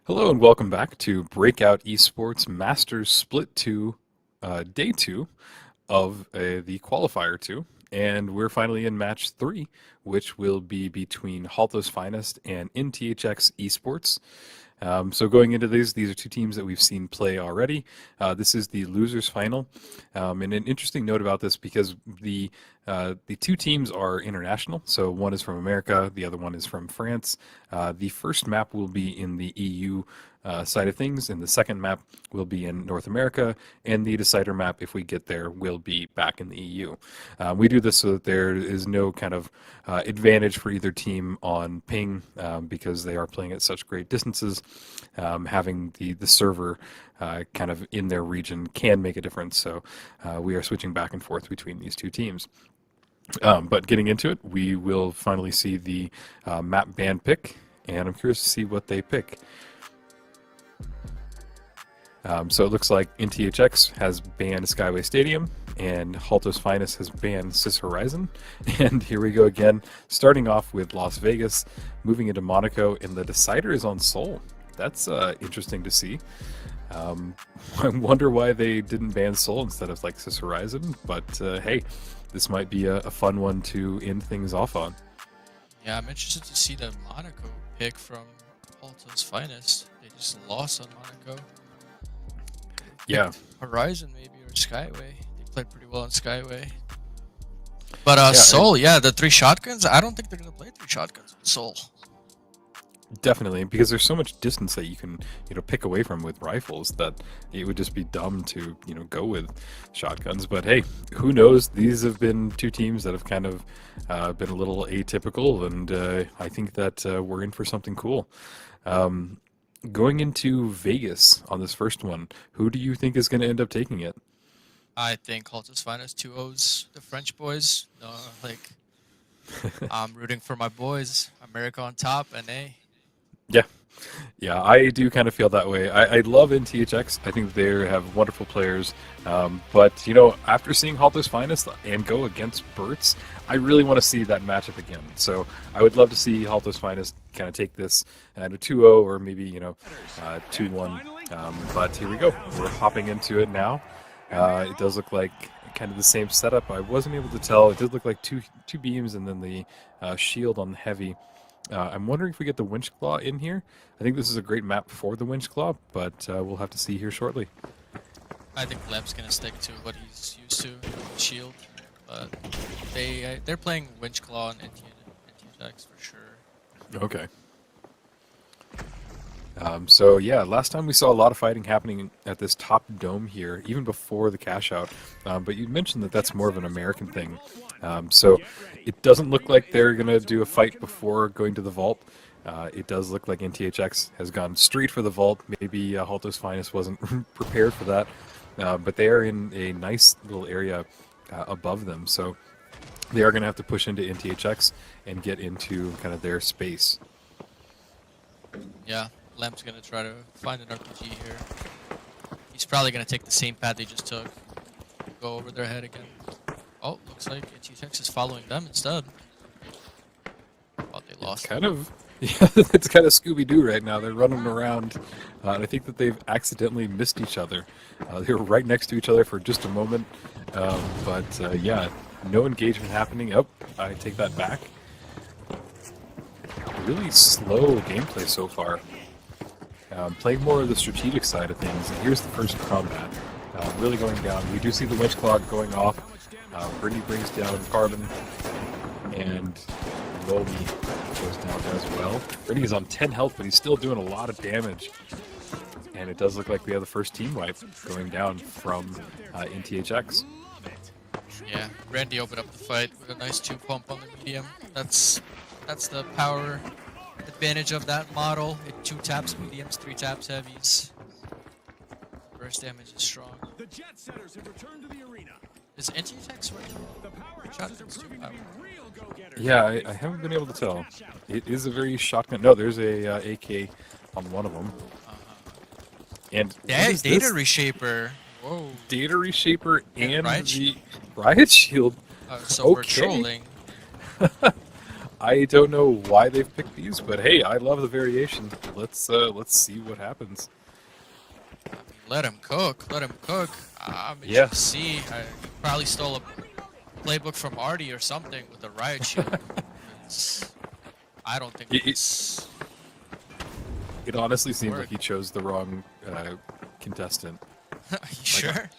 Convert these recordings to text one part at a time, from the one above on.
Hello and welcome back to Breakout Esports Masters Split 2, Day 2 of the Qualifier 2. And we're finally in match 3, which will be between Holtows Finest and NTHX Esports. So going into these are two teams that we've seen play already. This is the losers final, and an interesting note about this because the two teams are international. So one is from America, the other one is from France. The first map will be in the EU side of things, and the second map will be in North America, and the decider map, if we get there, will be back in the EU. We do this so that there is no kind of advantage for either team on ping because they are playing at such great distances. Having the server kind of in their region can make a difference, so we are switching back and forth between these two teams. But getting into it, we will finally see the map band pick, and I'm curious to see what they pick. So it looks like NTHX has banned Skyway Stadium, and Holtows Finest has banned Cis Horizon. And here we go again, starting off with Las Vegas, moving into Monaco, and the decider is on Seoul. That's interesting to see. I wonder why they didn't ban Seoul instead of like Cis Horizon, but hey, this might be a fun one to end things off on. Yeah, I'm interested to see the Monaco pick from Holtows Finest. They just lost on Monaco. Yeah. Horizon maybe or Skyway. They played pretty well on Skyway. But Seoul, yeah, the 3 shotguns. I don't think they're gonna play 3 shotguns with Seoul. Definitely, because there's so much distance that you can, pick away from with rifles that it would just be dumb to, go with shotguns. But hey, who knows? These have been two teams that have kind of been a little atypical, and I think that we're in for something cool. Going into Vegas on this first one, who do you think is going to end up taking it? I think Holtows Finest 2-0s the French boys. I'm rooting for my boys. America on top, and A. Yeah, I do kind of feel that way. I love NTHX. I think they have wonderful players. But, after seeing Holtows Finest and go against BURTS, I really want to see that matchup again. So I would love to see Holtows Finest kind of take this at a 2-0 or maybe, 2-1. But here we go. We're hopping into it now. It does look like kind of the same setup. I wasn't able to tell. It did look like two beams and then the shield on the heavy. I'm wondering if we get the Winch Claw in here. I think this is a great map for the Winch Claw, but we'll have to see here shortly. I think Lem's gonna stick to what he's used to, shield. But they're playing Winch Claw and NTHX for sure. Okay. So yeah, last time we saw a lot of fighting happening at this top dome here, even before the cash out. But you mentioned that that's more of an American thing. So it doesn't look like they're going to do a fight before going to the vault. It does look like NTHX has gone straight for the vault. Maybe Holtows Finest wasn't prepared for that. But they are in a nice little area above them. So they are going to have to push into NTHX and get into kind of their space. Yeah, Lem's gonna try to find an RPG here. He's probably gonna take the same path they just took. Go over their head again. Oh, looks like NTHX is following them instead. Oh, they lost. It's kind of Scooby-Doo right now. They're running around, and I think that they've accidentally missed each other. They were right next to each other for just a moment, but yeah, no engagement happening. Oh, I take that back. Really slow gameplay so far. Playing more of the strategic side of things. And here's the first combat. Really going down. We do see the Winch Claw going off. Brittany brings down Carbon. And Roby goes down as well. Brittany is on 10 health, but he's still doing a lot of damage. And it does look like we have the first team wipe going down from NTHX. Yeah, Randy opened up the fight with a nice 2-pump on the medium. That's the power advantage of that model. It 2 taps mediums, 3 taps heavies. Burst damage is strong. The jet setters have returned to the arena. Is NTHX right? Shotgun's 2 power. Yeah, I haven't been able to tell. It is a very shotgun. No, there's a AK on one of them. And Data Reshaper. Whoa. Data Reshaper and Riot the Riot Shield. So we're trolling. I don't know why they've picked these, but hey, I love the variation. Let's see what happens. Let him cook. Let him cook. I'm Yeah. interested to see. He probably stole a playbook from Artie or something with a riot shield. I don't think It- it's... It honestly seems Work. like he chose the wrong contestant. Are you sure?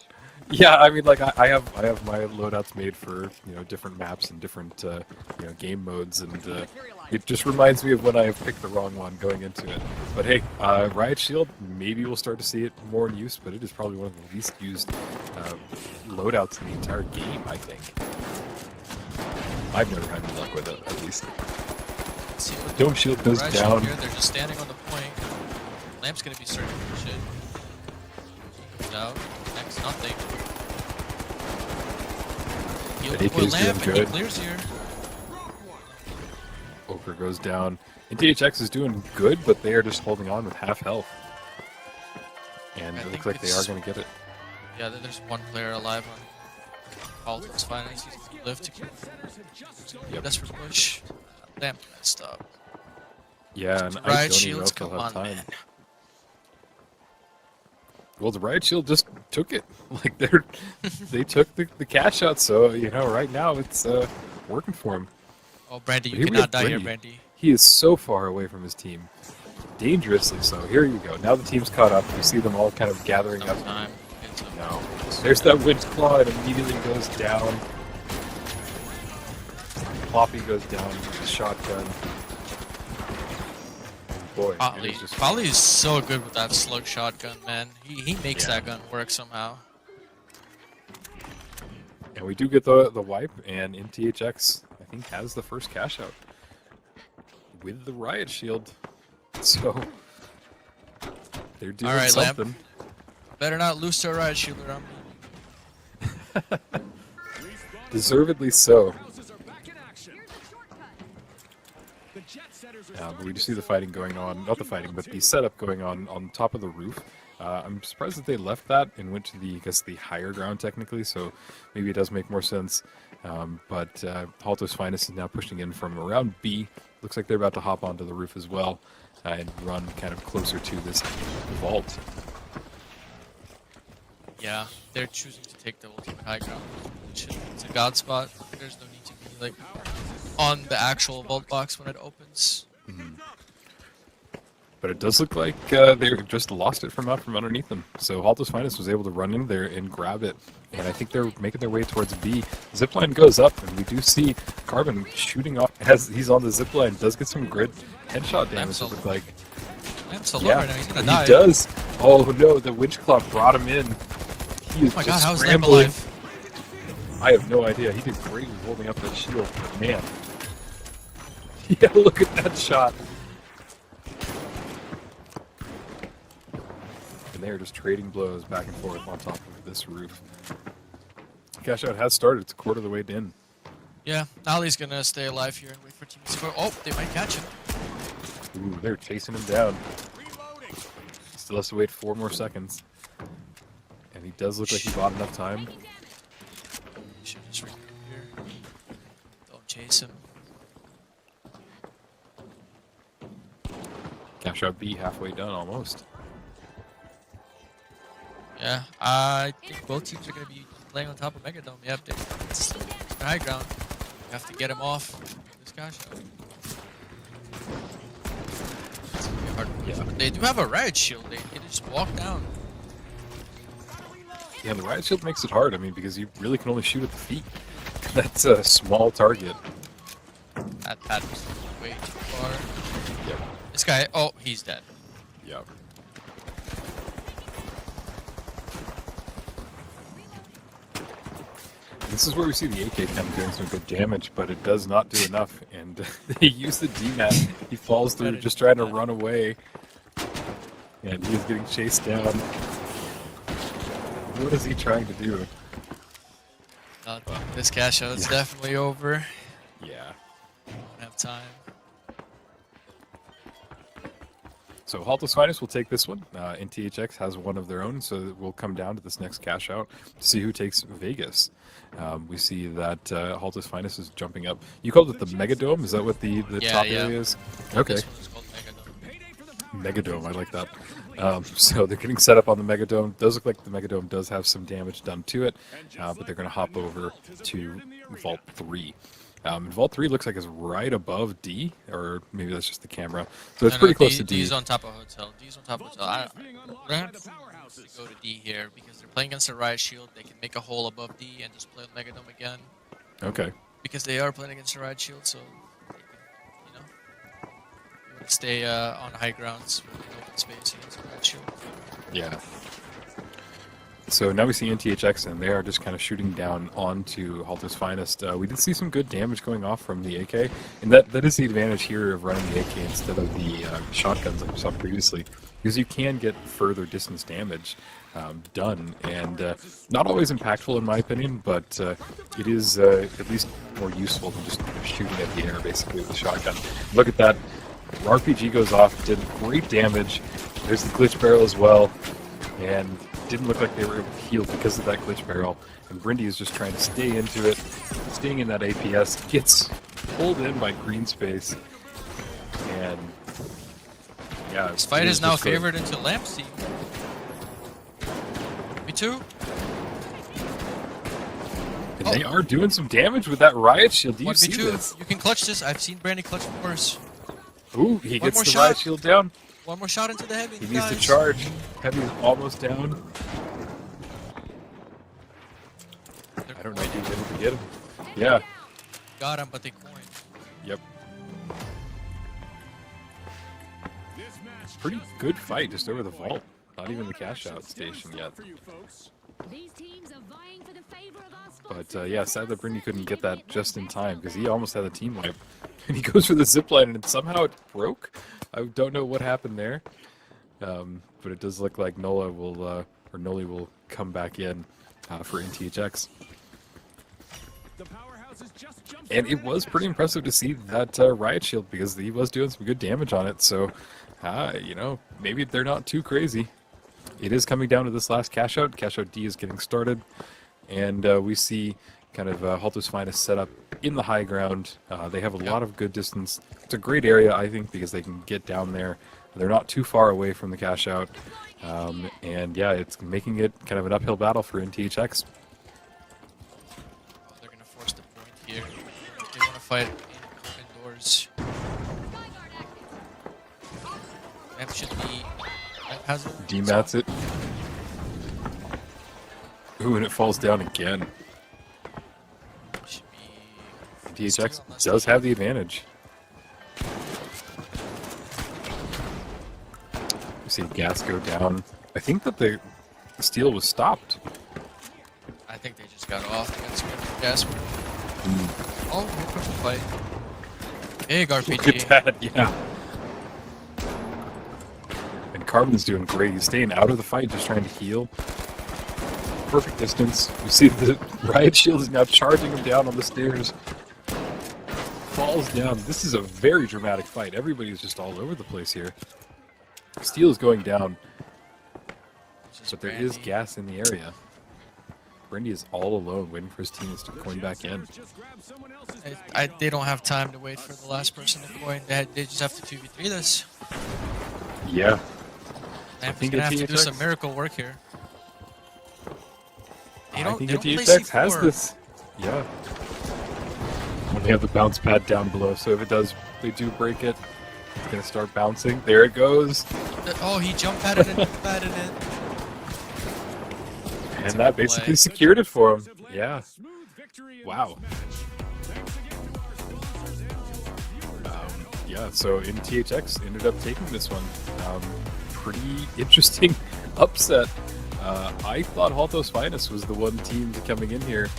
Yeah, I mean, like I have my loadouts made for different maps and different game modes, and it just reminds me of when I picked the wrong one going into it. But hey, Riot Shield, maybe we'll start to see it more in use, but it is probably one of the least used loadouts in the entire game, I think. I've never had any luck with it, at least. Let's see what Dome Shield goes Riot Shield down. here. They're just standing on the point. Lamp's gonna be searching for shit. Comes out. Next, nothing. Heal The the boy AK's Lamp, doing and he good. clears here. Ochre goes down. NTHX is doing good, but they are just holding on with half health. And I it looks think like they are it's- going to get it. Yeah, there's one player alive on Holtows finance. He's gonna live to keep. Yep. That's for push. Lamp messed up. Yeah, and I Riot don't even know Shields, if they'll come have on, time. man. Well, the Riot Shield just took it. Like they took the cash out. So right now it's working for him. Oh, Brandy, But you here we cannot have die here, Brandy. Brandy. He is so far away from his team, dangerously so. Here you go. Now the team's caught up. You see them all kind of gathering up. Sometime. It's a- No, there's that Winch Claw. It immediately goes down. Poppy goes down with the shotgun. Boy, it Potley. was just Potley is so good with that slug shotgun, man. He makes Yeah. that gun work somehow. And we do get the wipe, and NTHX, I think, has the first cash out with the Riot Shield. So they're doing All right, Lamp. something. Better not lose to a riot shield around me. Deservedly so. Houses are back in action. The jet setters are But we starting do see the fighting going on, not the fighting, but the setup going on top of the roof. I'm surprised that they left that and went to the higher ground technically, so maybe it does make more sense. But Holtows Finest is now pushing in from around B. Looks like they're about to hop onto the roof as well and run kind of closer to this vault. Yeah, they're choosing to take the ultimate high ground, which is it's a god spot. There's no need to be like on the actual vault box when it opens. But it does look like they just lost it from out from underneath them. So Holtows Finest was able to run in there and grab it. And I think they're making their way towards B. Zipline goes up, and we do see Carbon shooting off as he's on the zipline. Does get some grid headshot damage, it Absolutely. looked like. Lamp's so low Yeah, right now, he's gonna he die. does. Oh no, the Winch Claw brought him in. He is Oh my god, just how is Lamp scrambling. alive? I have no idea. He did great with holding up that shield, but man. Yeah, look at that shot. And they are just trading blows back and forth on top of this roof. Cash out has started. It's a quarter of the way in. Yeah, Ali's gonna stay alive here and wait for teams to go. Oh, they might catch him. Ooh, they're chasing him down. Still has to wait 4 more seconds. And he does look like he bought enough time. Should just regroup here. Don't chase him. Cash out B halfway done almost. Yeah, I think both teams are gonna be laying on top of Megadome. Yep, it's high ground. You have to get him off this cash out. It's gonna be hard. Yeah. But they do have a riot shield. They can just walk down. Yeah, the riot shield makes it hard. I mean, because you really can only shoot at the feet. That's a small target. That was way too far. Yep. This guy, oh, he's dead. Yep. This is where we see the AK kind of doing some good damage, but it does not do enough. And they use the DMAT. He falls through just trying to run away. And he is getting chased down. What is he trying to do? This cash out is definitely over. Yeah. Don't have time. So Holtows Finest will take this one. NTHX has one of their own, so we'll come down to this next cash out to see who takes Vegas. We see that Holtows Finest is jumping up. You called it the Megadome? Is that what the Yeah, top yeah. area is? Okay. This one is called Megadome. Megadome, I like that. So they're getting set up on the Megadome. Does look like the Megadome does have some damage done to it, but they're going to hop over to Vault 3. Vault 3 looks like it's right above D, or maybe that's just the camera. So it's No, pretty no, close to D. D's on top of hotel. D's on top of hotel. Perhaps to go to D here because they're playing against a Riot Shield. They can make a hole above D and just play with Megadome again. Okay. Because they are playing against a Riot Shield, so they can, you know, you want to stay on high grounds in open space against a Riot Shield. Yeah. So now we see NTHX, and they are just kind of shooting down onto Holtows Finest. We did see some good damage going off from the AK, and that is the advantage here of running the AK instead of the shotguns like we saw previously, because you can get further distance damage done, and not always impactful in my opinion, but it is at least more useful than just shooting at the air basically with a shotgun. Look at that. RPG goes off, did great damage. There's the glitch barrel as well, and didn't look like they were able to heal because of that glitch barrel. And Brindy is just trying to stay into it, staying in that APS, gets pulled in by green space, and yeah. This fight is now favored into Lamp's team. Me too. And they are doing some damage with that riot shield. Do you see 1v2. this? You can clutch this. I've seen Brandy clutch worse. Ooh, he gets more the shot. riot shield down. One more shot into the heavy. He needs to guys. charge. Heavy is almost down. I don't know if he's able to get him. Yeah. Got him, but they coined. Yep. Pretty good fight just over the vault. Not even the cash out station yet. But yeah, sad that Brindy couldn't get that just in time because he almost had a team wipe. And he goes for the zipline and somehow it broke. I don't know what happened there. But it does look like Nola will, or Noli will come back in for NTHX. And it was pretty impressive to see that riot shield because he was doing some good damage on it. So, you know, maybe they're not too crazy. It is coming down to this last cash out. Cash out D is getting started. And we see kind of Holtows Finest set up in the high ground. They have a lot of good distance. It's a great area, I think, because they can get down there. They're not too far away from the cash out. And yeah, it's making it kind of an uphill battle for NTHX. They're going to force the point here. They want to fight indoors. Lamp should be... Lamp has it. D-mats it. Ooh, and it falls down again. Should be... NTHX does have the advantage. You see gas go down. I think that the steel was stopped. I think they just got off against gas. Oh, here comes the fight. Big RPG. Look at that, yeah. And Carbon's doing great. He's staying out of the fight, just trying to heal. Perfect distance. You see the riot shield is now charging him down on the stairs. Falls down. This is a very dramatic fight. Everybody's just all over the place here. Steel is going down, but there is gas in the area. Brindy is all alone, waiting for his teammates to coin back in. They don't have time to wait for the last person to coin. They just have to 2v3 this. Yeah. Lamp is going to have to do some miracle work here. I think NTHX has this. Yeah. When they have the bounce pad down below, so if it does, they do break it. It's going to start bouncing. There it goes. Oh, he jump padded it, padded it. And that basically secured it for him. Yeah. Wow. Yeah, so NTHX ended up taking this one. Pretty interesting upset. I thought Holtows Finest was the one team coming in here.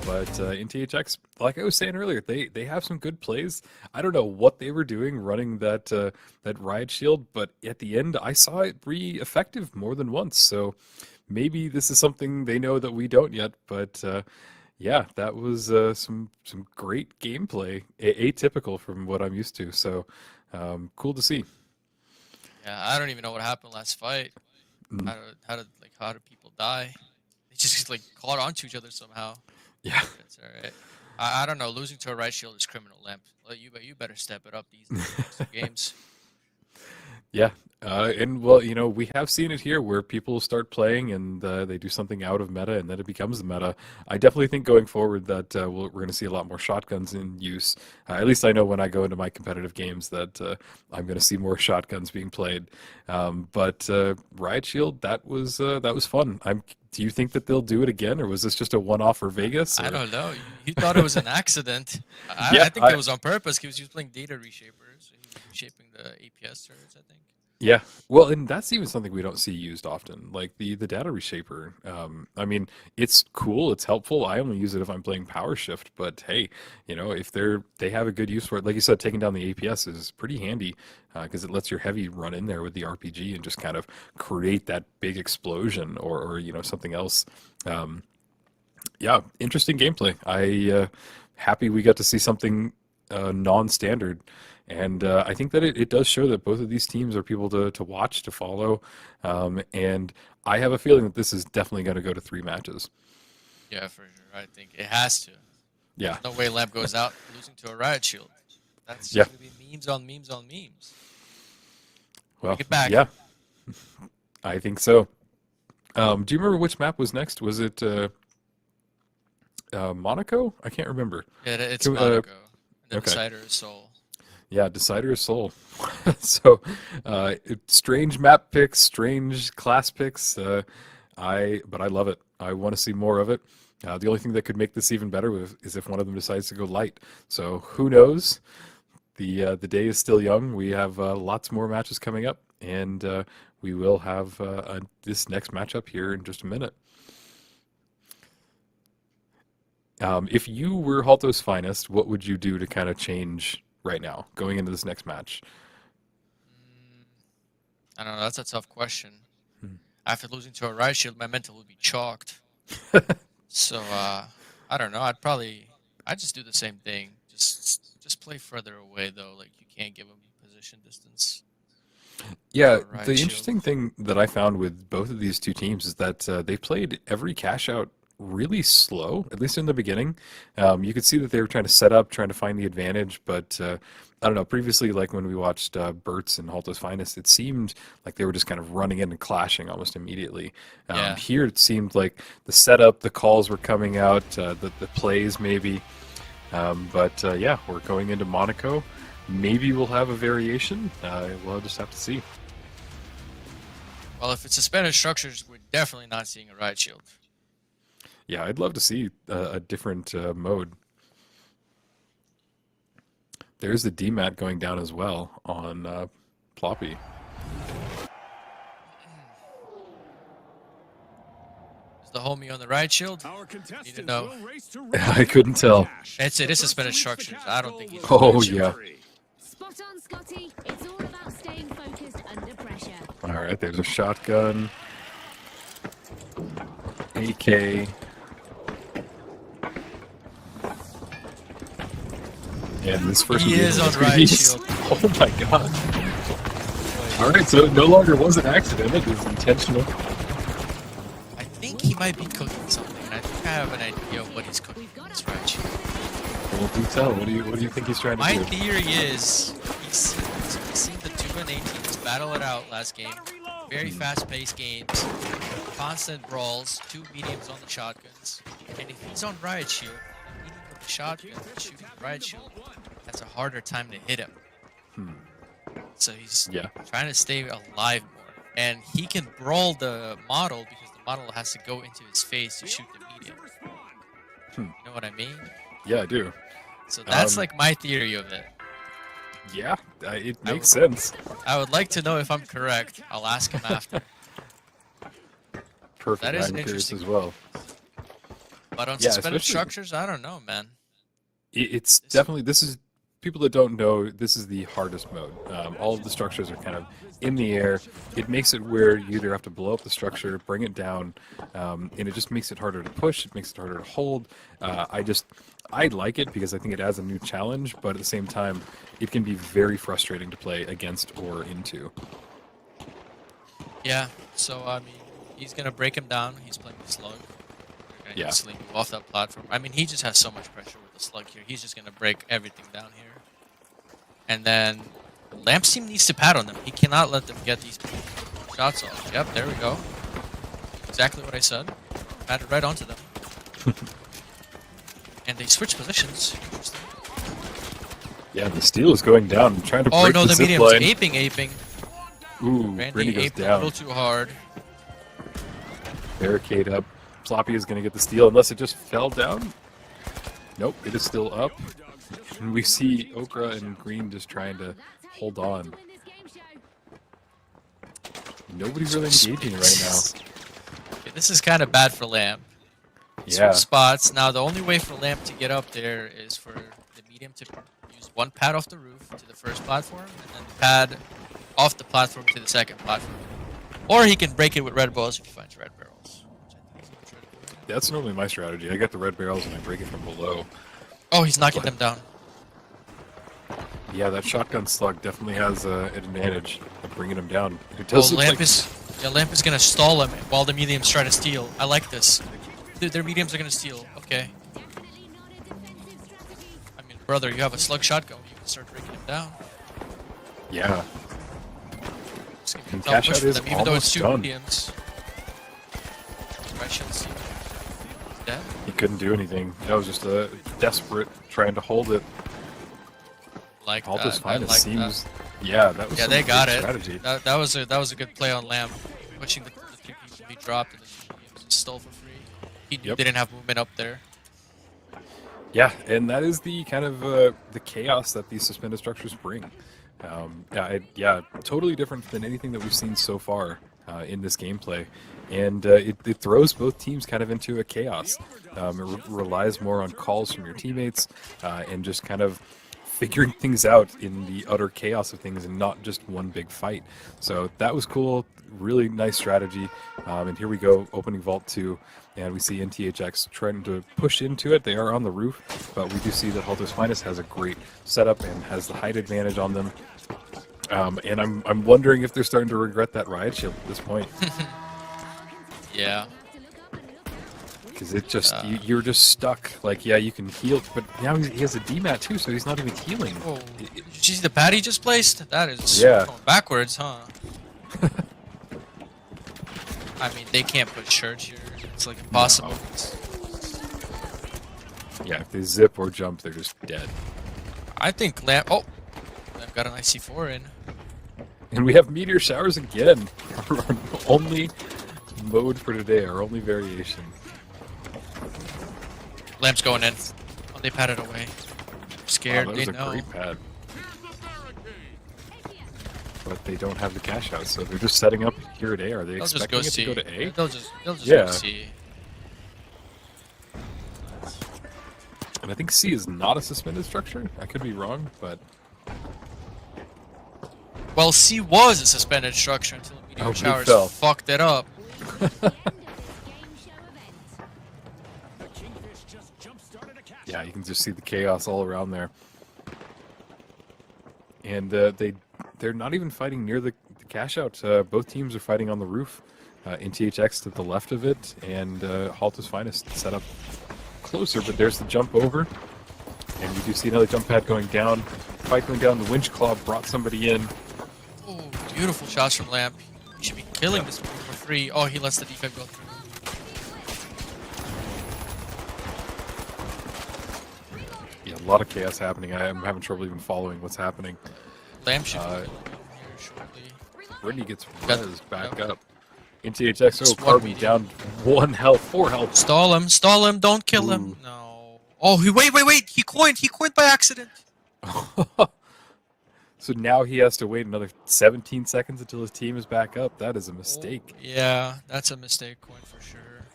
But NTHX, like I was saying earlier, they have some good plays. I don't know what they were doing running that that riot shield, but at the end I saw it be effective more than once. So maybe this is something they know that we don't yet. But yeah, that was some great gameplay, atypical from what I'm used to. So cool to see. Yeah, I don't even know what happened last fight. Mm. How did people die? They just like caught onto each other somehow. Yeah. But it's all right. I don't know. Losing to a right shield is criminal, Lamp. Well, you better step it up these next two games. Yeah, and well, we have seen it here where people start playing and they do something out of meta, and then it becomes the meta. I definitely think going forward that we're going to see a lot more shotguns in use. At least I know when I go into my competitive games that I'm going to see more shotguns being played. But Riot Shield, that was fun. Do you think that they'll do it again, or was this just a one-off for Vegas? I Or? don't know. You thought it was an accident. Yeah, I think it was on purpose. He was just playing data reshapers. He was reshaping the APS turrets, I think. Yeah, well, and that's even something we don't see used often, like the data reshaper. I mean, it's cool, it's helpful. I only use it if I'm playing Power Shift, but hey, if they have a good use for it, like you said, taking down the APS is pretty handy because it lets your heavy run in there with the RPG and just kind of create that big explosion or something else. Yeah, interesting gameplay. I happy we got to see something non-standard. And I think that it does show that both of these teams are people to watch, to follow. And I have a feeling that this is definitely going to go to 3 matches. Yeah, for sure. I think it has to. Yeah. There's no way Lamp goes out losing to a Riot Shield. That's Yeah. just going to be memes on memes on memes. Well, Bring it back. yeah, I think so. Do you remember which map was next? Was it Monaco? I can't remember. Yeah, it's Can we- Monaco. And then okay. Decider is Seoul. Yeah, Decider of Seoul. So, strange map picks, strange class picks. But I love it. I want to see more of it. The only thing that could make this even better is if one of them decides to go light. So who knows? The day is still young. We have lots more matches coming up, and we will have this next matchup here in just a minute. If you were Holtows Finest, what would you do to kind of change right now going into this next match? I don't know. That's a tough question. Hmm. After losing to a Riot Shield, my mental would be chalked. So I don't know. I'd just do the same thing. Just play further away though. Like you can't give them position distance. Yeah, Riot the Shield. interesting thing that I found with both of these two teams is that they played every cash out really slow, at least in the beginning. You could see that they were trying to set up, trying to find the advantage, but I don't know. Previously, like when we watched BURTS and Holtows Finest, it seemed like they were just kind of running in and clashing almost immediately. Yeah. Here, it seemed like the setup, the calls were coming out, the plays maybe. But yeah, we're going into Monaco. Maybe we'll have a variation. We'll just have to see. Well, if it's suspended structures, we're definitely not seeing a Riot Shield. Yeah, I'd love to see a different mode. There's the DMAT going down as well on Ploppy. Is the homie on the Riot Shield? Our Need to contestants know. will race to I couldn't tell. cash. It's The suspended first to reach the structures. cash I don't goal think he's- will Oh, win yeah. victory. Spot on, Scotty. It's all about staying focused under pressure. All right, there's a shotgun. AK. And this first He game is on was Riot released. Shield. Oh my god. All right, so it no longer was an accident. It was intentional. I think he might be cooking something, and I think I have an idea of what he's cooking We've on got this a Riot Shield. Well, do tell. What do you think he's trying to My do? theory is he's seen the 2-18s battle it out last game. Very fast-paced games, constant brawls, 2 mediums on the shotguns. And if he's on Riot Shield, the medium with the shotgun shooting Riot Shield has a harder time to hit him. So he's Yeah. trying to stay alive more. And he can brawl the model because the model has to go into his face to shoot the medium. You know what I mean? Yeah, I do. So that's Um, like my theory of it. Yeah, it I makes would- sense. I would like to know if I'm correct. I'll ask him after. Perfect. That is I'm curious interesting. as well. But on Yeah, suspended especially- structures, I don't know, man. It's definitely, this is, people that don't know, this is the hardest mode. All of the structures are kind of in the air. It makes it where you either have to blow up the structure, bring it down, and it just makes it harder to push. It makes it harder to hold. I like it because I think it adds a new challenge, but at the same time, it can be very frustrating to play against or into. Yeah, so I mean, he's gonna break him down. He's playing the slug. They're gonna Yeah. instantly move off that platform. I mean, he just has so much pressure with the slug here. He's just gonna break everything down here. And then Lamp's team needs to pad on them. He cannot let them get these shots off. Yep, there we go. Exactly what I said. Padded right onto them. And they switch positions. Interesting. Yeah, the steal is going down, trying to Oh break no, the the zip medium's line. aping. Ooh, Randy Brittany goes aped a down. little too hard. Barricade up. Sloppy is going to get the steal unless it just fell down. Nope, it is still up. And we see Okra and Green just trying to hold on. Nobody's really engaging right now. Okay, this is kind of bad for Lamp. Yeah, Switch spots. Now the only way for Lamp to get up there is for the medium to use one pad off the roof to the first platform, and then the pad off the platform to the second platform. Or he can break it with red balls if he finds red barrels. Which I think is what he's trying to do right now. that's normally my strategy. I get the red barrels and I break it from below. Oh, he's knocking them down. Yeah, that shotgun slug definitely has an advantage of bringing him down. It Well, does look Lamp like Lamp is gonna stall him while the mediums try to steal. I like this. Their mediums are gonna steal. Okay. I mean, brother, you have a slug shotgun. You can start breaking him down. yeah. It's gonna be And a tough cash push out for is them, even though it's almost two done. mediums. I should see. Dead? He couldn't do anything. That was just a desperate trying to hold it. Like Altus that. I Finest like seems. Yeah, that was Yeah, some they got good it. strategy. That was a good play on Lamb, pushing the three people he dropped and the two mediums and stole for free. He Yep. didn't have movement up there. Yeah, and that is the kind of the chaos that these suspended structures bring. Yeah, totally different than anything that we've seen so far in this gameplay, and it throws both teams kind of into a chaos. It relies more on calls from your teammates and just kind of figuring things out in the utter chaos of things and not just one big fight. So that was cool, really nice strategy. And here we go, opening Vault 2, and we see NTHX trying to push into it. They are on the roof, but we do see that Holtows Finest has a great setup and has the height advantage on them. And I'm wondering if they're starting to regret that riot shield at this point. Yeah. Because it just, you're just stuck. Like, yeah, you can heal, but now he has a DMAT too, so he's not even healing. Oh, did you see the pad he just placed? That is Yeah. going backwards, huh? I mean, they can't put church here. It's like impossible. Yeah, if they zip or jump, they're just dead. I think Lamb. Oh, Lamb got an IC4 in. And we have meteor showers again. Our only mode for today, our only variation. Lamb's going in. Oh, they patted away. Wow, Scared. that They was a know. great pad. But they don't have the cash out, so they're just setting up here at A. Are they They'll just expecting go it see. to go to A? They'll just Yeah. go see. And I think C is not a suspended structure. I could be wrong, but Well, C was a suspended structure until the meteor Oh, it showers fell. fucked it up. yeah, you can just see the chaos all around there. And they're not even fighting near the cash out. Both teams are fighting on the roof. NTHX to the left of it, and Holtows Finest set up closer, but there's the jump over. And you do see another jump pad going down. Fight going down, the winch claw brought somebody in. Oh, beautiful shots from Lamp. He should be killing this move for free. Oh, he lets the defense go through. Yeah, a lot of chaos happening. I'm having trouble even following what's happening. Lamp should Uh, be here shortly. Brittany gets Got- res back yep. up. NTHX, Just one Carbon medium. down 1 health, 4 health. Stall him, don't kill him. Ooh. No. Oh, wait, he coined by accident. So now he has to wait another 17 seconds until his team is back up. That is a mistake. Oh, yeah, that's a mistake coin for sure.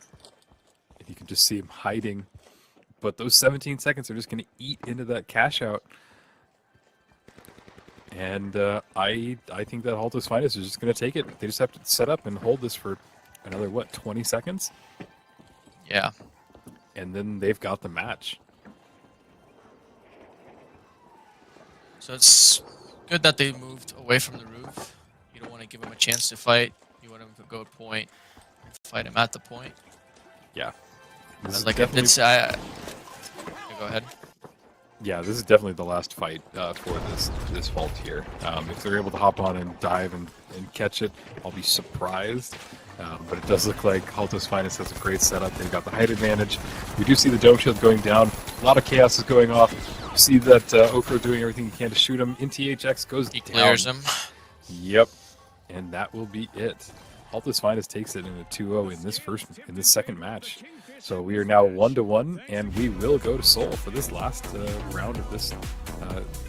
And you can just see him hiding. But those 17 seconds are just going to eat into that cash out. And I think that Holtows Finest is just going to take it. They just have to set up and hold this for another, 20 seconds? Yeah. And then they've got the match. So it's good that they moved away from the roof. You don't want to give them a chance to fight. You want him to go point and fight him at the point. Yeah. This is Like definitely, it's yeah, go ahead. yeah, this is definitely the last fight for this vault here. If they're able to hop on and dive and catch it, I'll be surprised. But it does look like Holtows Finest has a great setup. They've got the height advantage. We do see the dome shield going down. A lot of chaos is going off. You see that Okro doing everything he can to shoot him. NTHX goes He down. clears him. Yep. And that will be it. Holtows Finest takes it in a 2-0 in this second match. So we are now 1-1, and we will go to Seoul for this last round of this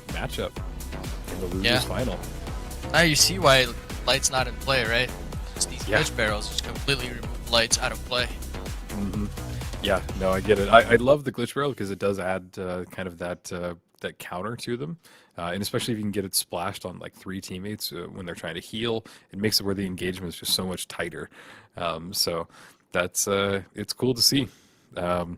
matchup in the losers final. Now you see why light's not in play, right? Just these Yeah. glitch barrels just completely remove lights out of play. Mm-hmm. Yeah, no, I get it. I love the glitch barrel because it does add kind of that counter to them, and especially if you can get it splashed on like 3 teammates when they're trying to heal, it makes it where the engagement is just so much tighter. So that's it's cool to see. I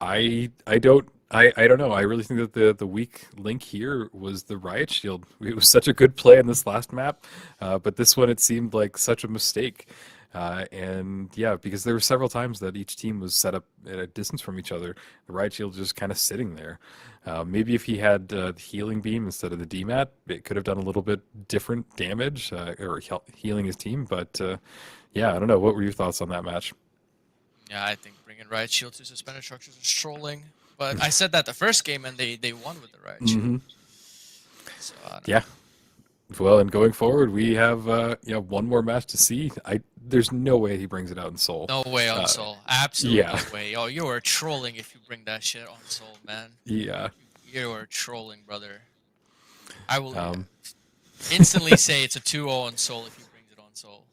don't know. I really think that the weak link here was the riot shield. It was such a good play in this last map, but this one it seemed like such a mistake. And yeah, because there were several times that each team was set up at a distance from each other. The riot shield just kind of sitting there. Maybe if he had the healing beam instead of the DMAT, it could have done a little bit different damage or healing his team. But yeah, I don't know. What were your thoughts on that match? Yeah, I think bringing riot shield to suspended structures is trolling. But I said that the first game and they won with the riot shield. Mm-hmm. So, I don't Yeah. Well, and going forward, we have one more match to see. There's no way he brings it out in Seoul. No way on Soul. Absolutely yeah. no way. Oh, you are trolling if you bring that shit on Soul, man. Yeah. You are trolling, brother. I will instantly say it's a 2-0 on Soul if he brings it on Soul.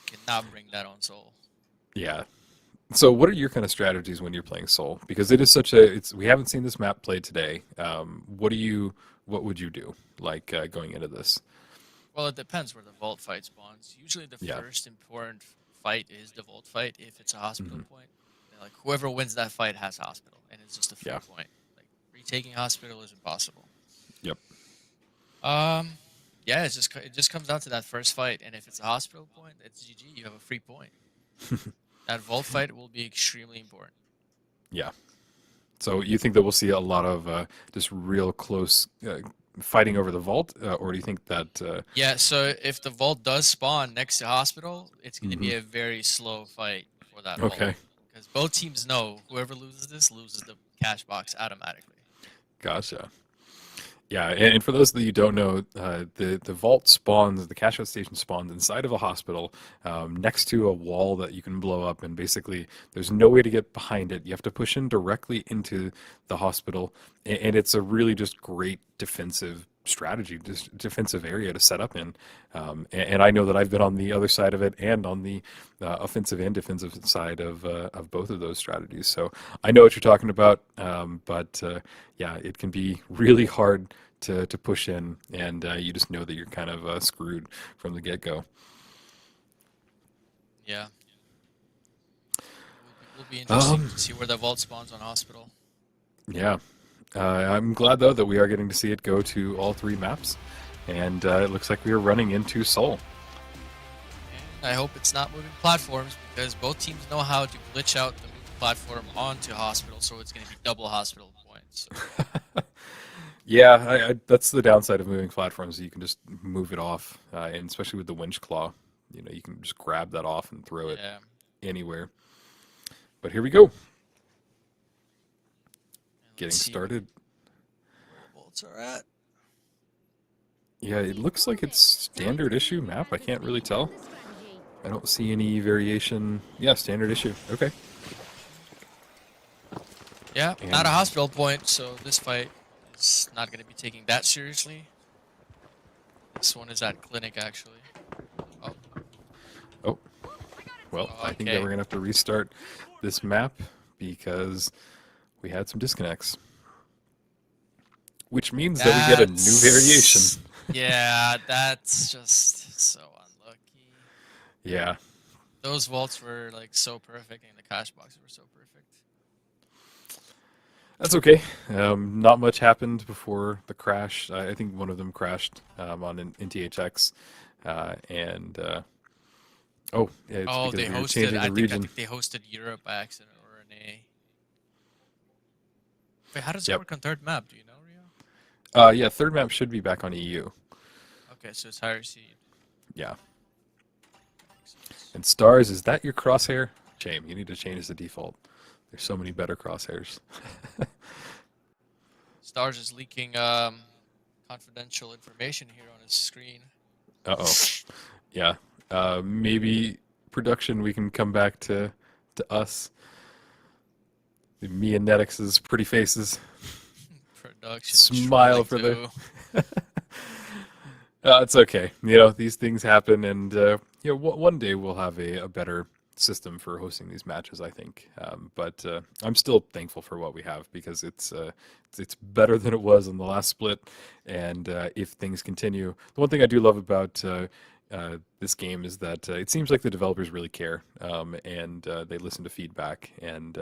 You cannot bring that on Soul. Yeah. So what are your kind of strategies when you're playing Seoul? Because it is we haven't seen this map played today. What would you do like going into this? Well, it depends where the vault fight spawns. Usually the first important fight is the vault fight if it's a hospital point. Like whoever wins that fight has hospital, and it's just a free point. Like retaking hospital is impossible. Yep. Yeah, it just comes down to that first fight, and if it's a hospital point, it's GG. You have a free point. That vault fight will be extremely important. Yeah. So you think that we'll see a lot of just real close fighting over the vault, or do you think that? Yeah. So if the vault does spawn next to hospital, it's going to be a very slow fight for that vault. Okay. Because both teams know whoever loses this loses the cash box automatically. Gotcha. Yeah, and for those that you don't know, the vault spawns, the cash out station spawns inside of a hospital, next to a wall that you can blow up, and basically there's no way to get behind it. You have to push in directly into the hospital, and it's a really just great defensive strategy, just defensive area to set up in. And I know that I've been on the other side of it and on the offensive and defensive side of both of those strategies. So I know what you're talking about, but yeah, it can be really hard to push in, and you just know that you're kind of screwed from the get-go. Yeah. It will be interesting to see where the vault spawns on hospital. Yeah. I'm glad, though, that we are getting to see it go to all 3 maps, and it looks like we are running into Seoul. And I hope it's not moving platforms, because both teams know how to glitch out the moving platform onto hospital, so it's going to be double hospital points. Yeah, that's the downside of moving platforms. You can just move it off, and especially with the winch claw, you can just grab that off and throw it anywhere. But here we go. Getting started. Where vaults are at. Yeah, it looks like it's standard issue map. I can't really tell. I don't see any variation. Yeah, standard issue. Okay. Yeah, not a hospital point, so this fight is not going to be taking that seriously. This one is at clinic, actually. Oh. Well, I think that we're going to have to restart this map because we had some disconnects. Which means that we get a new variation. Yeah, that's just so unlucky. Yeah. Those vaults were like so perfect, and the cash boxes were so perfect. That's okay. Not much happened before the crash. I think one of them crashed on an NTHX. And Oh, yeah, it's Oh, because they we were hosted. changing the I region. think they hosted Europe by accident or an A. Wait, how does it Yep. work on third map? Do you know, Rio? Yeah, third map should be back on EU. Okay, so it's higher seed. Yeah. Makes sense. And stars, is that your crosshair? Shame, you need to change the default. There's so many better crosshairs. Stars is leaking confidential information here on his screen. Uh-oh. Yeah. Maybe production, we can come back to us. Me and NetX's pretty faces. Production. Smile for trolling the. too. It's okay. These things happen, and one day we'll have a better system for hosting these matches, I think. But I'm still thankful for what we have because it's better than it was in the last split. And if things continue, the one thing I do love about this game is that it seems like the developers really care, and they listen to feedback. And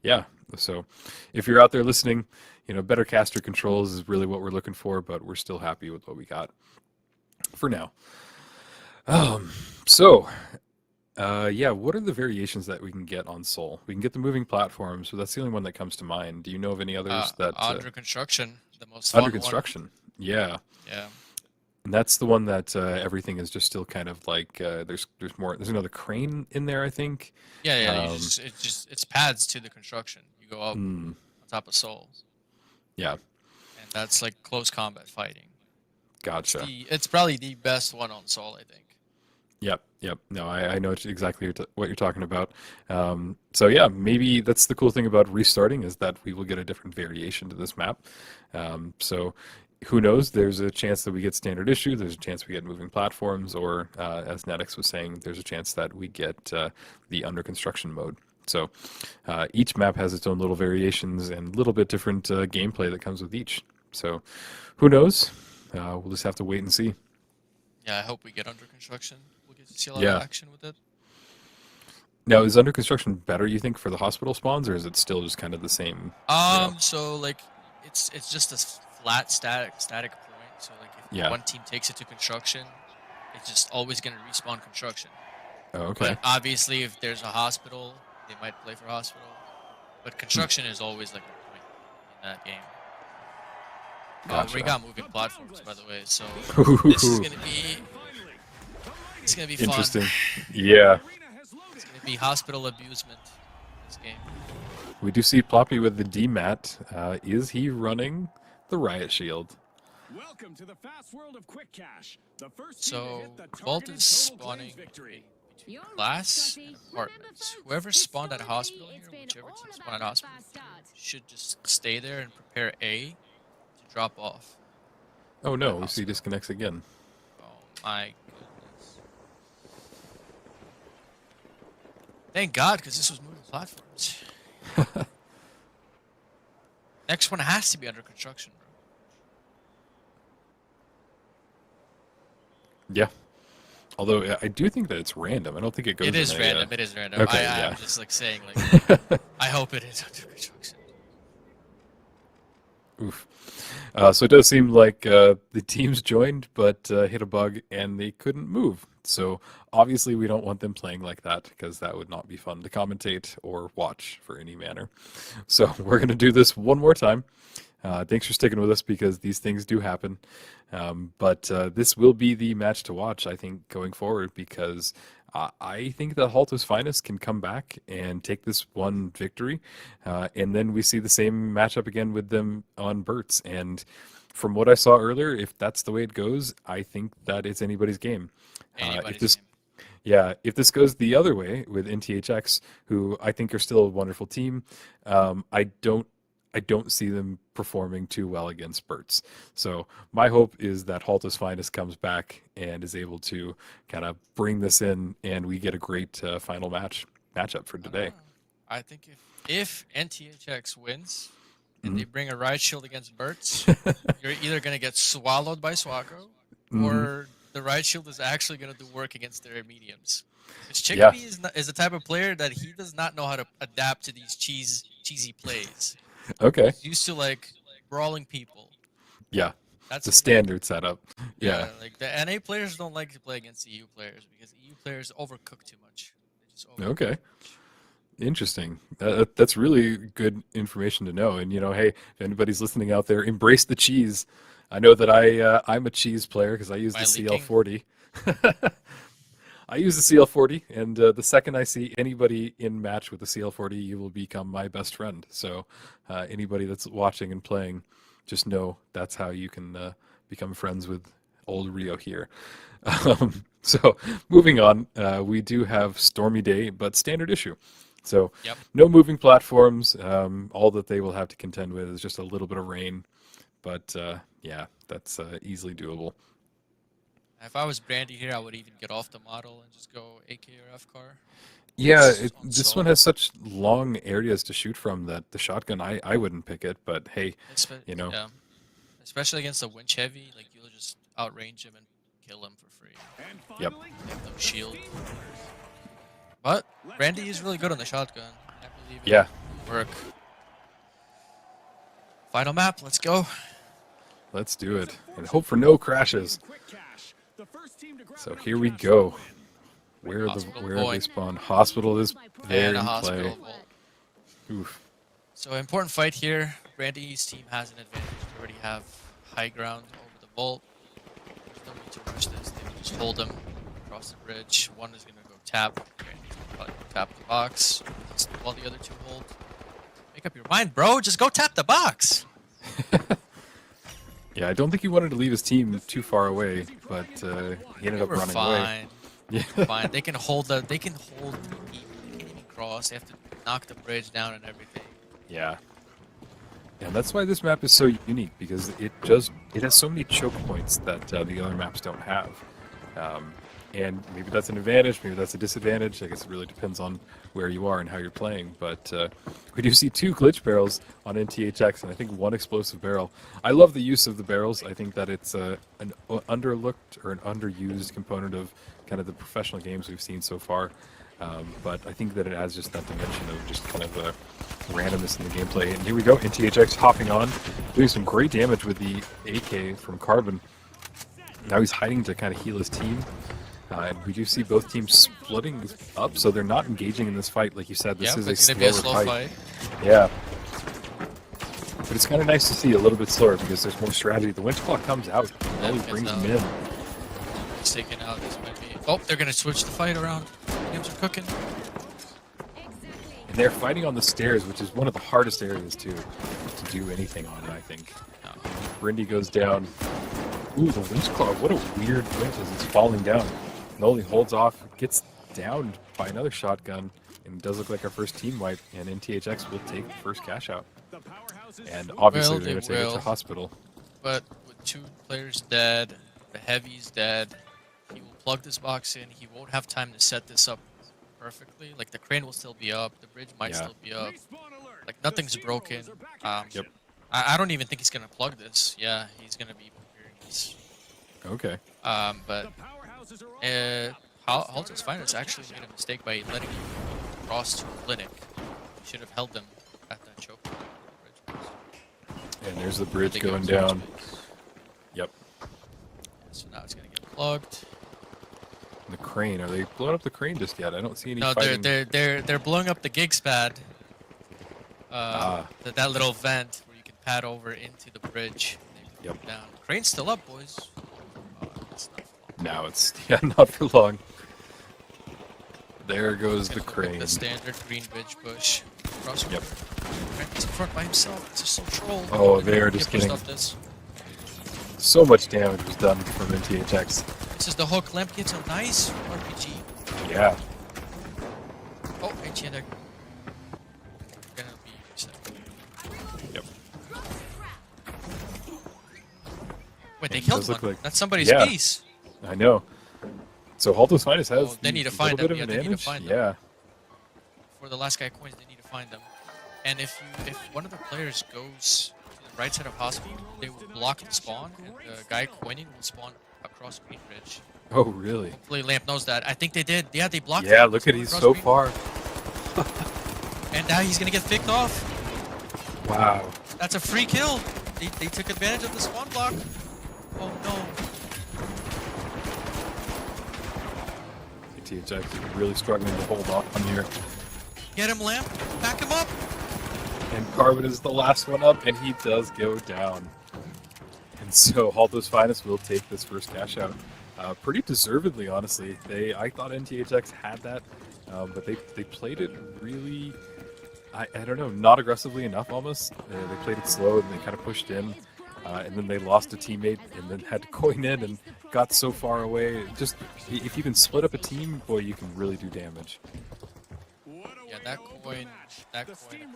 yeah, so if you're out there listening, better caster controls is really what we're looking for. But we're still happy with what we got for now. So, yeah, what are the variations that we can get on Seoul? We can get the moving platforms, so that's the only one that comes to mind. Do you know of any others that Under construction, the most fun under one. construction? Yeah, Yeah. and that's the one that everything is just still kind of like there's more. There's another crane in there, I think. Yeah, yeah. Um, It's pads to the construction. You go up mm, on top of Seoul, yeah, and that's like close combat fighting. gotcha. It's probably the best one on Seoul, I think. Yep. No, I know exactly what you're talking about. So yeah, maybe that's the cool thing about restarting is that we will get a different variation to this map. So who knows? There's a chance that we get standard issue. There's a chance we get moving platforms, or as Netix was saying, there's a chance that we get the under construction mode. So each map has its own little variations and a little bit different gameplay that comes with each. So who knows? We'll just have to wait and see. Yeah, I hope we get under construction. We'll get to see a lot Yeah. of action with it. Now, is under construction better, you think, for the hospital spawns, or is it still just kind of the same? So like, it's just a flat static point. So like, if Yeah. one team takes it to construction, it's just always gonna respawn construction. Oh, okay. But obviously, if there's a hospital, they might play for hospital. But construction is always like a point in that game. Gotcha. We got moving platforms, by the way, so this is gonna be fun. Interesting. Yeah. It's gonna be hospital abusement. This game. We do see Ploppy with the DMAT. Is he running the Riot Shield? Welcome to the fast world of quick cash. The first team to So hit the Vault targeted is total spawning claims victory. You're right, class Scotty. and Remember, apartments. folks, Whoever spawned at a hospital historically, here, it's been whichever all team about spawned at that hospital, fast start. should just stay there and prepare A to drop off. Oh no, we see hospital. disconnects again. Oh my goodness. Thank God, because this was moving platforms. Next one has to be under construction, bro. Yeah. Although I do think that it's random. I don't think it goes. It is in random. It is random. Okay, yeah. I'm just like saying, like, I hope it is under construction. Oof. So it does seem like the teams joined, but hit a bug and they couldn't move. So obviously we don't want them playing like that because that would not be fun to commentate or watch for any manner. So we're going to do this one more time. Thanks for sticking with us because these things do happen. But this will be the match to watch, I think, going forward because I think that Holtows Finest can come back and take this one victory. And then we see the same matchup again with them on BURTS. And from what I saw earlier, if that's the way it goes, I think that it's anybody's game. Anybody's game. Yeah, if this goes the other way with NTHX, who I think are still a wonderful team, I don't see them performing too well against BURTS. So my hope is that Holtows Finest comes back and is able to kind of bring this in, and we get a great final matchup for today. I think if NTHX wins and they bring a Riot Shield against BURTS, you're either going to get swallowed by Swako or the Riot Shield is actually going to do work against their mediums. Because Chickpea is the type of player that he does not know how to adapt to these cheesy plays. Okay. He's used to like brawling people. Yeah. That's the a standard setup. Yeah. like the NA players don't like to play against EU players because EU players overcook too much. They just overcook Okay. too much. Interesting. That's really good information to know. And hey, if anybody's listening out there, embrace the cheese. I know that I'm a cheese player because I use Am the I leaking? CL40. I use the CL40, and the second I see anybody in match with the CL40, you will become my best friend. So, anybody that's watching and playing, just know that's how you can become friends with old Rio here. So, moving on, we do have Stormy Day, but standard issue. So, Yep. no moving platforms. All that they will have to contend with is just a little bit of rain. But yeah, that's easily doable. If I was Brandy here, I would even get off the model and just go AK or F car. Yeah, On this Seoul. one has such long areas to shoot from that the shotgun, I wouldn't pick it, but hey, Yeah. Especially against the winch heavy, like you'll just outrange him and kill him for free. And Yep. finally, They have no shield. But Brandy is really good on the shotgun. I believe it yeah, will work. Final map, let's go. let's do it. And hope for no crashes. Quick Cash, the first team to grab So enough here we cash go. to win. Where Hospital have they point. spawned? Hospital is there And a in hospital play. vault. Oof. So important fight here. Brandy's team has an advantage. They already have high ground over the vault. There's no need to rush this. They can just hold them across the bridge. One is going to go tap. Brandy's going to probably go tap the box while the other two hold. Make up your mind, bro. Just go tap the box. Yeah, I don't think he wanted to leave his team too far away, but he ended up We're running away. fine. Yeah. Fine. They can hold the. They can hold the people. They can't even cross. They have to knock the bridge down and everything. Yeah. And that's why this map is so unique, because it has so many choke points that the other maps don't have. And maybe that's an advantage, maybe that's a disadvantage. I guess it really depends on where you are and how you're playing. But we do see 2 glitch barrels on NTHX, and I think 1 explosive barrel. I love the use of the barrels. I think that it's an underlooked or an underused component of kind of the professional games we've seen so far. But I think that it adds just that dimension of just kind of randomness in the gameplay. And here we go, NTHX hopping on, doing some great damage with the AK from Carbon. Now he's hiding to kind of heal his team. And we do see both teams splitting up, so they're not engaging in this fight. Like you said, this is it's a gonna be a slower slow fight. fight. Yeah. But it's kind of nice to see a little bit slower because there's more strategy. The winch clock comes out, and always gets brings out. him in. He's taken out. This might be. Oh, they're gonna switch the fight around. Games are cooking. And they're fighting on the stairs, which is one of the hardest areas to do anything on, I think. Brindy goes down. Ooh, the winch claw. What a weird winch as it's falling down. Noli holds off, gets downed by another shotgun, and it does look like our first team wipe, and NTHX will take the first cash out. The powerhouse is And full. obviously Well, they're going to they take it to will. hospital. But with 2 players dead, the heavy's dead. He will plug this box in. He won't have time to set this up perfectly. Like the crane will still be up, the bridge might Yeah. still be up. Respawn alert. Like nothing's The broken. Steamrollers are back in action. Yep. I don't even think he's gonna plug this. Yeah, he's gonna be preparing this. Okay. But The powerhouses are all Holtows Finance actually made a mistake by letting you cross to a clinic. He should have held them at that choke. And there's the bridge They going go down. switch. Yep. So now it's gonna get plugged. The crane. Are they blowing up the crane just yet? I don't see any No, fighting. they're blowing up the gigs pad. That little vent where you can pad over into the bridge. And they Yep. come down. Crane's still up, boys. It's not for long. Now it's not for long. There goes Gonna the go with crane. The standard green bridge push. Cross Yep. He's in front by himself. It's just so trolled. Oh, they're just pushed getting- off this. So much damage was done from NTHX. This is the hook. Lamp gets a nice RPG. Yeah. Oh, and she had a... Gonna be reset. Yep. Wait, they It killed does one. look like- That's somebody's Yeah. piece. I know. So Holtows Finest has Oh, they need to a find little them. bit of Yeah, they need to advantage. find them. Yeah. For the last guy coins, they need to find them. And if one of the players goes to the right side of hospital, they will block the spawn, and the guy coining will spawn across Green Ridge. Oh, really? Hopefully Lamp knows that. I think they did. Yeah, they blocked Yeah, him. look at Spawn he's across so Green. far. And now he's gonna get picked off. Wow. That's a free kill. They took advantage of the spawn block. Oh no. NTHX is really struggling to hold on here. Get him, Lamp. Back him up. And Carbon is the last one up, and he does go down. And so Holtows Finest will take this first cash out. Pretty deservedly, honestly. I thought NTHX had that, but they played it really, I don't know, not aggressively enough almost. They played it slow and they kind of pushed in, and then they lost a teammate and then had to coin in and got so far away. Just, if you can split up a team, boy, you can really do damage. Yeah, that coin across Green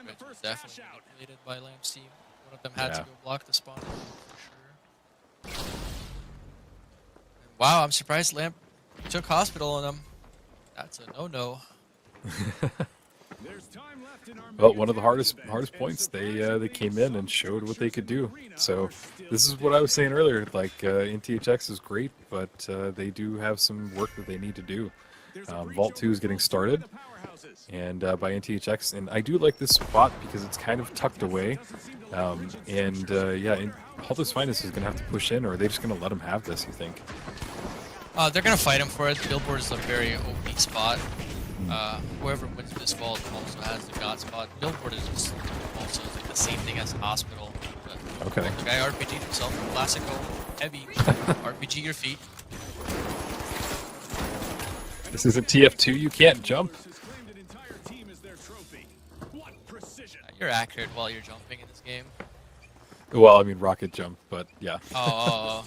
Ridge was definitely manipulated by Lamp's team. One of them had to go block the spawn for sure. Wow, I'm surprised Lamp took hospital on him. That's a no-no. Well, one of the hardest points. They came in and showed what they could do. So this is what I was saying earlier. Like NTHX is great, but they do have some work that they need to do. Vault 2 is getting started, and by NTHX, and I do like this spot because it's kind of tucked away. Yeah, Holtows Finest is going to have to push in, or are they just going to let them have this, you think? They're gonna fight him for it. Billboard is a very OP spot. Whoever wins this vault also has the God spot. Billboard is just also like the same thing as Hospital. But Okay. the guy RPG'd himself, classical, heavy, RPG your feet. This isn't TF2. You can't jump. You're accurate while you're jumping in this game. Well, I mean rocket jump, but yeah. Oh,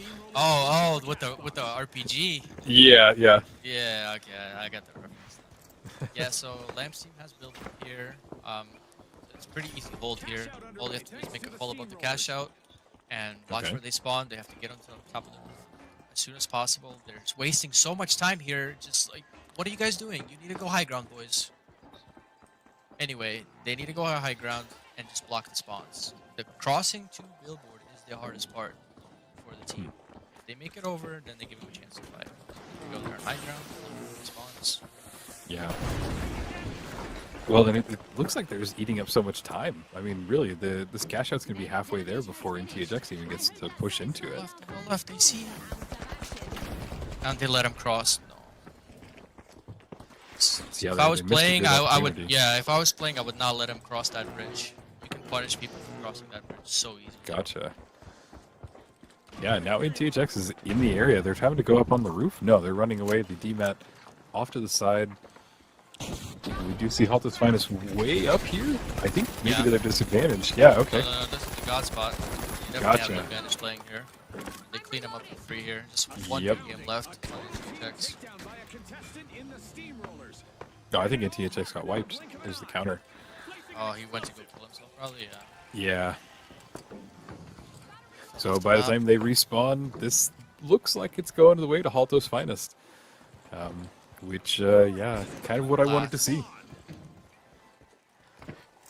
with the RPG. Yeah. Yeah, okay, I got the reference. Yeah, so Lamp's team has built here. It's pretty easy hold here. All they have to do is make a call about the cash out and watch where they spawn. They have to get onto the top of the roof as soon as possible. They're just wasting so much time here. Just like, what are you guys doing? You need to go high ground, boys. Anyway, they need to go high ground and just block the spawns. The crossing to Billboard is the hardest part for the team. If they make it over, then they give them a chance to fight. They go there on high ground, spawns. Yeah. Well, then it looks like they're just eating up so much time. I mean, really, this cash out's gonna be halfway there before NTHX even gets to push into it. Left, they see. And they let him cross. No. Yeah, If I was they missed a playing, good I would. opportunity. Yeah, if I was playing, I would not let him cross that bridge. You can punish people for crossing that bridge so easy. Gotcha. Yeah, now NTHX is in the area. They're having to go up on the roof. No, they're running away. The DMAT off to the side. We do see Holtows Finest way up here. I think maybe Yeah. to their disadvantage. Yeah, okay. No, this is the God spot. You definitely Gotcha. have an advantage playing here. They clean him up for free here. Just one Yep. game left on NTHX. No, I think NTHX got wiped. There's the counter. Oh, he went to go kill himself, probably. Yeah. Yeah. So by the time they respawn, this looks like it's going the way to Holtows Finest. Which, yeah, kind of what I wanted to see.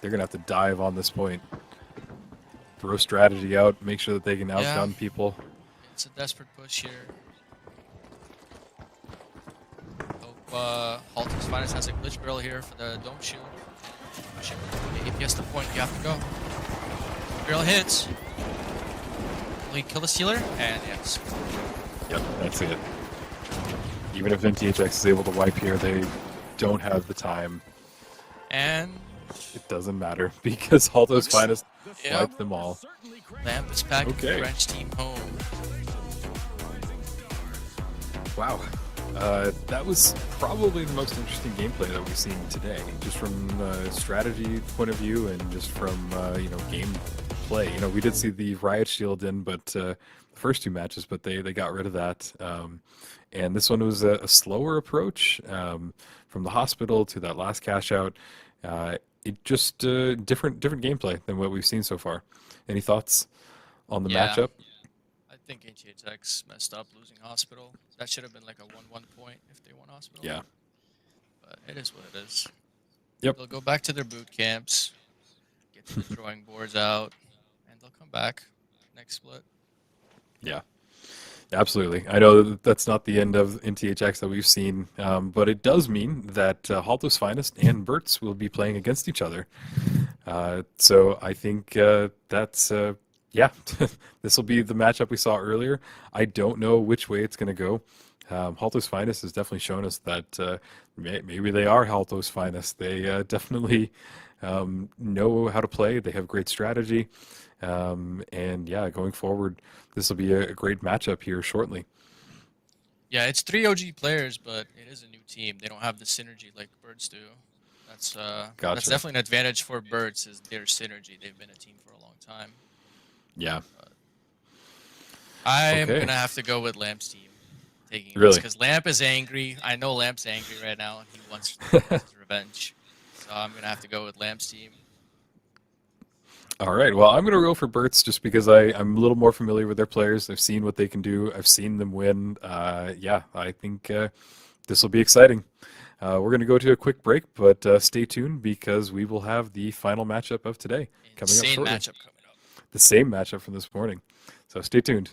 They're going to have to dive on this point. Throw strategy out, make sure that they can outgun people. It's a desperate push here. Hope Holtows Finest has a glitch barrel here for the dome shield. If he has the point, you have to go. Barrel hits. Will he kill the stealer? And yes. Yep, that's it. Even if NTHX is able to wipe here, they don't have the time. And It doesn't matter because Holtows Finest Yep. wiped them all. Lamp is packing the Okay. French team home. Wow. That was probably the most interesting gameplay that we've seen today, just from a strategy point of view and just from gameplay. You know, we did see the Riot Shield in, but the first two matches, but they got rid of that. And this one was a slower approach from the hospital to that last cash out. It just different gameplay than what we've seen so far. Any thoughts on the Yeah. matchup? I think NTHX messed up losing Hospital. That should have been like a 1-1 point if they won Hospital. Yeah. But it is what it is. Yep. They'll go back to their boot camps, get the drawing boards out, and they'll come back next split. Yeah, absolutely. I know that that's not the end of NTHX that we've seen, but it does mean that Holtows Finest and BURTS will be playing against each other. So I think that's Yeah, this will be the matchup we saw earlier. I don't know which way it's going to go. Holtows Finest has definitely shown us that maybe they are Holtows Finest. They definitely know how to play. They have great strategy. And yeah, going forward, this will be a great matchup here shortly. Yeah, it's 3 OG players, but it is a new team. They don't have the synergy like BURTS do. That's Gotcha. definitely an advantage for BURTS is their synergy. They've been a team for a long time. Yeah. I'm Okay. gonna have to go with Lamp's team taking this Really? because Lamp is angry. I know Lamp's angry right now, and he wants his revenge. So I'm gonna have to go with Lamp's team. All right. Well, I'm going to go for BURTS just because I'm a little more familiar with their players. I've seen what they can do. I've seen them win. Yeah, I think this will be exciting. We're going to go to a quick break, but stay tuned because we will have the final matchup of today coming up Insane shortly. matchup coming up. The same matchup from this morning. So stay tuned.